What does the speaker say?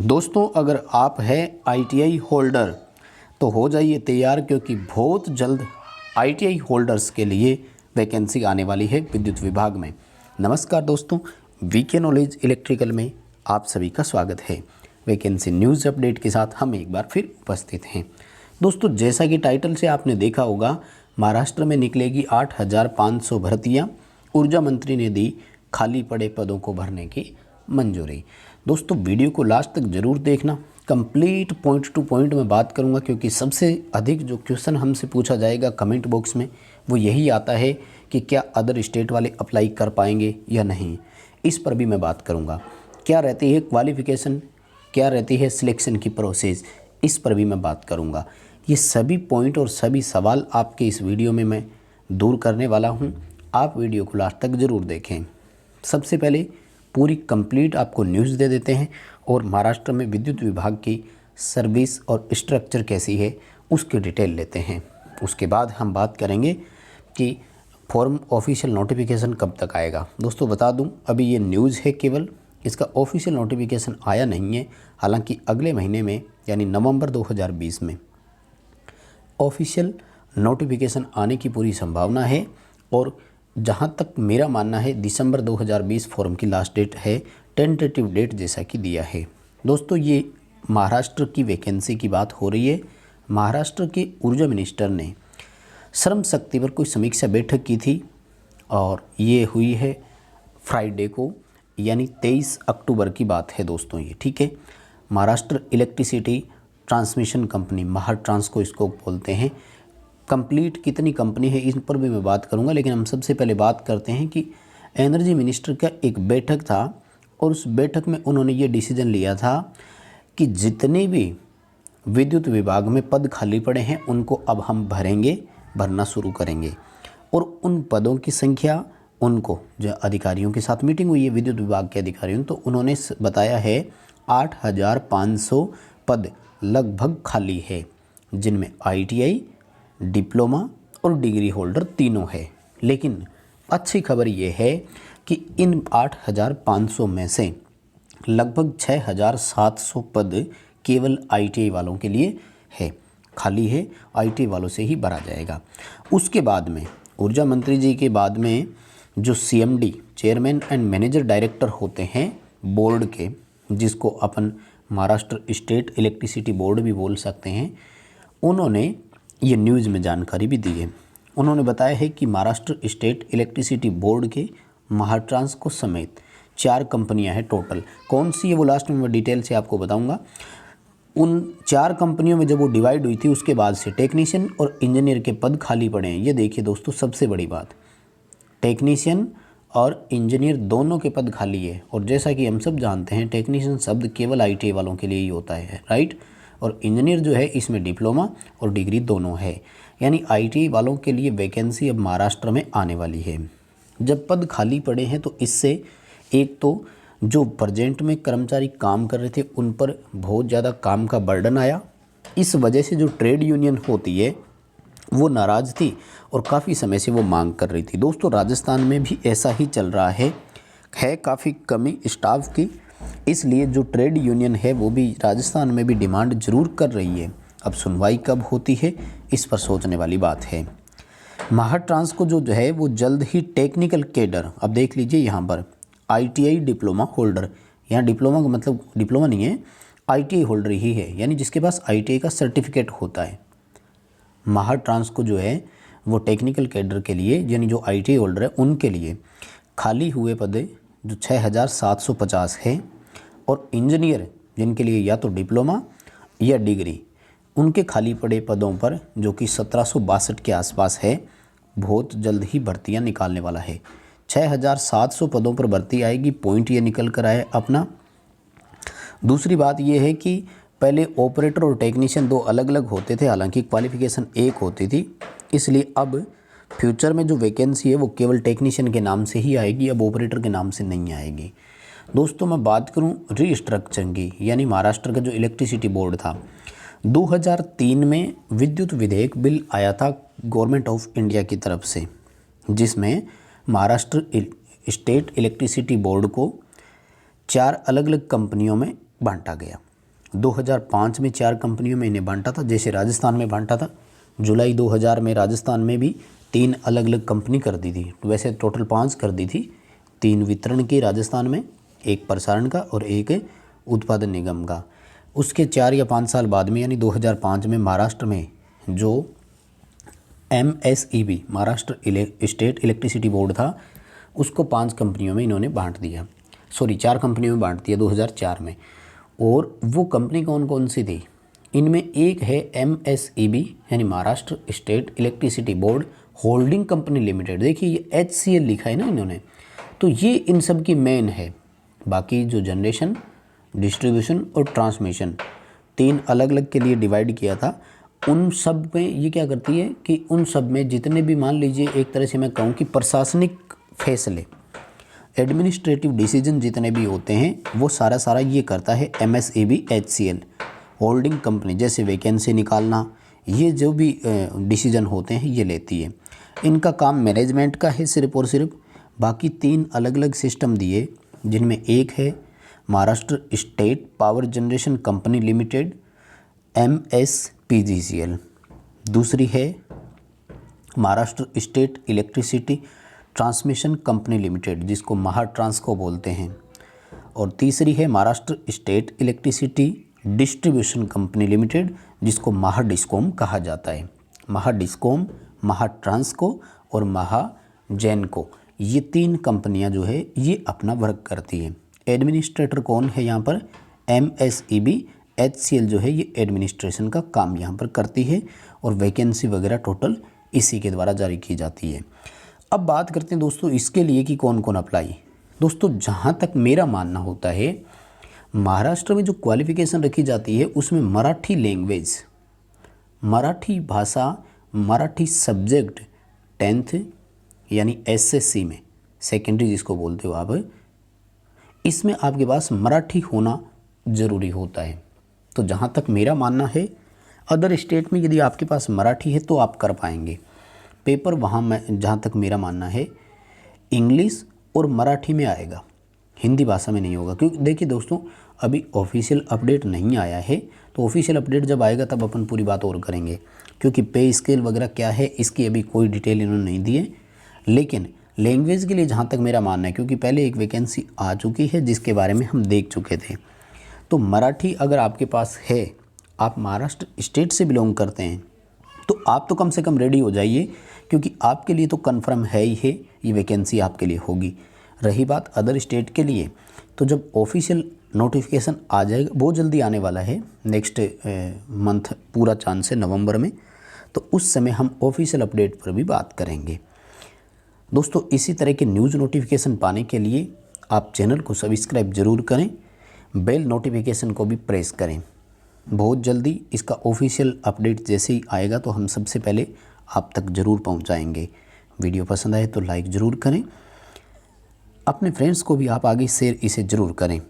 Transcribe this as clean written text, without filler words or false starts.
दोस्तों, अगर आप हैं आईटीआई होल्डर तो हो जाइए तैयार, क्योंकि बहुत जल्द आईटीआई होल्डर्स के लिए वैकेंसी आने वाली है विद्युत विभाग में। नमस्कार दोस्तों, वीके नॉलेज इलेक्ट्रिकल में आप सभी का स्वागत है। वैकेंसी न्यूज़ अपडेट के साथ हम एक बार फिर उपस्थित हैं। दोस्तों, जैसा कि टाइटल से आपने देखा होगा, महाराष्ट्र में निकलेगी 8,500 भर्तियाँ। ऊर्जा मंत्री ने दी खाली पड़े पदों को भरने की मंजूरी। दोस्तों, वीडियो को लास्ट तक ज़रूर देखना, कंप्लीट पॉइंट टू पॉइंट मैं बात करूंगा, क्योंकि सबसे अधिक जो क्वेश्चन हमसे पूछा जाएगा कमेंट बॉक्स में वो यही आता है कि क्या अदर स्टेट वाले अप्लाई कर पाएंगे या नहीं। इस पर भी मैं बात करूंगा। क्या रहती है क्वालिफ़िकेशन, क्या रहती है सिलेक्शन की प्रोसेस, इस पर भी मैं बात करूँगा। ये सभी पॉइंट और सभी सवाल आपके इस वीडियो में मैं दूर करने वाला हूँ। आप वीडियो को लास्ट तक ज़रूर देखें। सबसे पहले पूरी कंप्लीट आपको न्यूज़ दे देते हैं और महाराष्ट्र में विद्युत विभाग की सर्विस और स्ट्रक्चर कैसी है उसकी डिटेल लेते हैं। उसके बाद हम बात करेंगे कि फॉर्म ऑफिशियल नोटिफिकेशन कब तक आएगा। दोस्तों, बता दूं, अभी ये न्यूज़ है केवल, इसका ऑफिशियल नोटिफिकेशन आया नहीं है। हालांकि अगले महीने में यानी नवंबर 2020 में ऑफिशियल नोटिफिकेशन आने की पूरी संभावना है। और जहां तक मेरा मानना है, दिसंबर 2020 फॉर्म की लास्ट डेट है, टेंटेटिव डेट जैसा कि दिया है। दोस्तों, ये महाराष्ट्र की वैकेंसी की बात हो रही है। महाराष्ट्र के ऊर्जा मिनिस्टर ने श्रम शक्ति पर कोई समीक्षा बैठक की थी और ये हुई है फ्राइडे को, यानी 23 अक्टूबर की बात है दोस्तों ये, ठीक है। महाराष्ट्र इलेक्ट्रिसिटी ट्रांसमिशन कंपनी, महाट्रांस को इसको बोलते हैं। कंप्लीट कितनी कंपनी है इन पर भी मैं बात करूंगा, लेकिन हम सबसे पहले बात करते हैं कि एनर्जी मिनिस्टर का एक बैठक था और उस बैठक में उन्होंने ये डिसीजन लिया था कि जितने भी विद्युत विभाग में पद खाली पड़े हैं उनको अब हम भरना शुरू करेंगे। और उन पदों की संख्या, उनको जो अधिकारियों के साथ मीटिंग हुई है विद्युत विभाग के अधिकारियों, तो उन्होंने बताया है 8,500 पद लगभग खाली है, जिनमें ITI, डिप्लोमा और डिग्री होल्डर तीनों है। लेकिन अच्छी खबर ये है कि इन 8,500 में से लगभग 6,700 पद केवल ITI वालों के लिए है, खाली है, ITI वालों से ही भरा जाएगा। उसके बाद में ऊर्जा मंत्री जी के बाद में जो CMD, chairman and manager director होते हैं बोर्ड के, जिसको अपन महाराष्ट्र स्टेट इलेक्ट्रिसिटी बोर्ड भी बोल सकते हैं, उन्होंने ये न्यूज़ में जानकारी भी दी है। उन्होंने बताया है कि महाराष्ट्र स्टेट इलेक्ट्रिसिटी बोर्ड के महाट्रांस को समेत 4 कंपनियां हैं टोटल। कौन सी है वो लास्ट में मैं डिटेल से आपको बताऊंगा। उन 4 कंपनियों में जब वो डिवाइड हुई थी उसके बाद से टेक्नीशियन और इंजीनियर के पद खाली पड़े हैं। ये देखिए दोस्तों, सबसे बड़ी बात, टेक्नीशियन और इंजीनियर दोनों के पद खाली है। और जैसा कि हम सब जानते हैं, टेक्नीशियन शब्द केवल ITI वालों के लिए ही होता है, राइट। और इंजीनियर जो है इसमें डिप्लोमा और डिग्री दोनों है, यानी ITI वालों के लिए वैकेंसी अब महाराष्ट्र में आने वाली है। जब पद खाली पड़े हैं तो इससे एक तो जो प्रेजेंट में कर्मचारी काम कर रहे थे उन पर बहुत ज़्यादा काम का बर्डन आया। इस वजह से जो ट्रेड यूनियन होती है वो नाराज़ थी और काफ़ी समय से वो मांग कर रही थी। दोस्तों, राजस्थान में भी ऐसा ही चल रहा है काफ़ी कमी स्टाफ की, इसलिए जो ट्रेड यूनियन है वो भी राजस्थान में भी डिमांड जरूर कर रही है। अब सुनवाई कब होती है इस पर सोचने वाली बात है। महाट्रांस को जो है वो जल्द ही टेक्निकल कैडर, अब देख लीजिए यहाँ पर ITI डिप्लोमा होल्डर, यहाँ डिप्लोमा का मतलब डिप्लोमा नहीं है, ITI होल्डर ही है, यानी जिसके पास ITI का सर्टिफिकेट होता है। महाट्रांस को जो है वो टेक्निकल कैडर के लिए, यानी जो ITI होल्डर है उनके लिए खाली हुए पद जो 6,750 है। और इंजीनियर जिनके लिए या तो डिप्लोमा या डिग्री, उनके खाली पड़े पदों पर जो कि 1762 के आसपास है, बहुत जल्द ही भर्तियां निकालने वाला है। 6,700 पदों पर भर्ती आएगी, पॉइंट ये निकल कर आए अपना। दूसरी बात ये है कि पहले ऑपरेटर और टेक्नीशियन 2 अलग अलग होते थे, हालांकि क्वालिफिकेशन एक होती थी, इसलिए अब फ्यूचर में जो वैकेंसी है वो केवल टेक्नीशियन के नाम से ही आएगी, अब ऑपरेटर के नाम से नहीं आएगी। दोस्तों, मैं बात करूं रीस्ट्रक्चरिंग की, यानी महाराष्ट्र का जो इलेक्ट्रिसिटी बोर्ड था, 2003 में विद्युत विधेयक बिल आया था गवर्नमेंट ऑफ इंडिया की तरफ से, जिसमें महाराष्ट्र स्टेट इलेक्ट्रिसिटी बोर्ड को 4 अलग अलग कंपनियों में बांटा गया। 2005 में 4 कंपनियों में इन्हें बांटा था, जैसे राजस्थान में बांटा था। जुलाई 2000 में राजस्थान में भी 3 अलग अलग कंपनी कर दी थी, वैसे टोटल 5 कर दी थी। 3 वितरण की राजस्थान में, 1 प्रसारण का और 1 उत्पादन निगम का। उसके 4 या 5 साल बाद में यानी 2005 में महाराष्ट्र में जो MSEB Maharashtra state electricity board था, उसको 5 कंपनियों में इन्होंने बांट दिया, 4 कंपनियों में बांट दिया 2004 में। और वो कंपनी कौन कौन सी थी? इनमें एक है MSEB यानी Maharashtra state electricity board holding company limited. देखिए ये HCL लिखा है ना इन्होंने, तो ये इन सब की मेन है। बाकी जो जनरेशन, डिस्ट्रीब्यूशन और ट्रांसमिशन 3 अलग अलग के लिए डिवाइड किया था, उन सब में ये क्या करती है कि उन सब में जितने भी, मान लीजिए एक तरह से मैं कहूँ कि प्रशासनिक फैसले, एडमिनिस्ट्रेटिव डिसीजन जितने भी होते हैं वो सारा ये करता है MSEB HCL होल्डिंग कंपनी। जैसे वैकेंसी निकालना, ये जो भी डिसीजन होते हैं ये लेती है। इनका काम मैनेजमेंट का है सिर्फ और सिर्फ। बाकी 3 अलग अलग सिस्टम दिए, जिनमें एक है Maharashtra state power generation company limited MSPGCL, दूसरी है Maharashtra state electricity transmission company limited जिसको महाट्रांसको बोलते हैं, और तीसरी है Maharashtra state electricity distribution company limited जिसको महाडिस्कॉम कहा जाता है। महाडिस्कॉम, महाट्रांसको और महाजेनको, ये 3 कंपनियां जो है ये अपना वर्क करती हैं। एडमिनिस्ट्रेटर कौन है यहाँ पर? MSEB HCL जो है ये एडमिनिस्ट्रेशन का काम यहाँ पर करती है, और वैकेंसी वगैरह टोटल इसी के द्वारा जारी की जाती है। अब बात करते हैं दोस्तों इसके लिए कि कौन कौन अप्लाई। दोस्तों जहाँ तक मेरा मानना होता है, महाराष्ट्र में जो क्वालिफ़िकेशन रखी जाती है उसमें मराठी लैंग्वेज, मराठी भाषा, मराठी सब्जेक्ट 10th यानी SSC में, सेकेंडरी जिसको बोलते हो आप, इसमें आपके पास मराठी होना ज़रूरी होता है। तो जहाँ तक मेरा मानना है, अदर स्टेट में यदि आपके पास मराठी है तो आप कर पाएंगे पेपर। वहाँ मैं, जहाँ तक मेरा मानना है, इंग्लिश और मराठी में आएगा, हिंदी भाषा में नहीं होगा। क्योंकि देखिए दोस्तों, अभी ऑफिशियल अपडेट नहीं आया है, तो ऑफिशियल अपडेट जब आएगा तब अपन पूरी बात और करेंगे। क्योंकि पे स्केल वगैरह क्या है इसकी अभी कोई डिटेल इन्होंने नहीं दी है। लेकिन लैंग्वेज के लिए जहाँ तक मेरा मानना है, क्योंकि पहले एक वैकेंसी आ चुकी है जिसके बारे में हम देख चुके थे, तो मराठी अगर आपके पास है, आप महाराष्ट्र स्टेट से बिलोंग करते हैं, तो आप तो कम से कम रेडी हो जाइए, क्योंकि आपके लिए तो कंफर्म है ही है ये वैकेंसी आपके लिए होगी। रही बात अदर स्टेट के लिए, तो जब ऑफिशियल नोटिफिकेशन आ जाएगा, बहुत जल्दी आने वाला है, नेक्स्ट मंथ पूरा चांस है नवंबर में, तो उस समय हम ऑफिशियल अपडेट पर भी बात करेंगे। दोस्तों इसी तरह के न्यूज़ नोटिफिकेशन पाने के लिए आप चैनल को सब्सक्राइब ज़रूर करें, बेल नोटिफिकेशन को भी प्रेस करें। बहुत जल्दी इसका ऑफिशियल अपडेट जैसे ही आएगा तो हम सबसे पहले आप तक ज़रूर पहुंचाएंगे। वीडियो पसंद आए तो लाइक ज़रूर करें, अपने फ्रेंड्स को भी आप आगे शेयर इसे ज़रूर करें।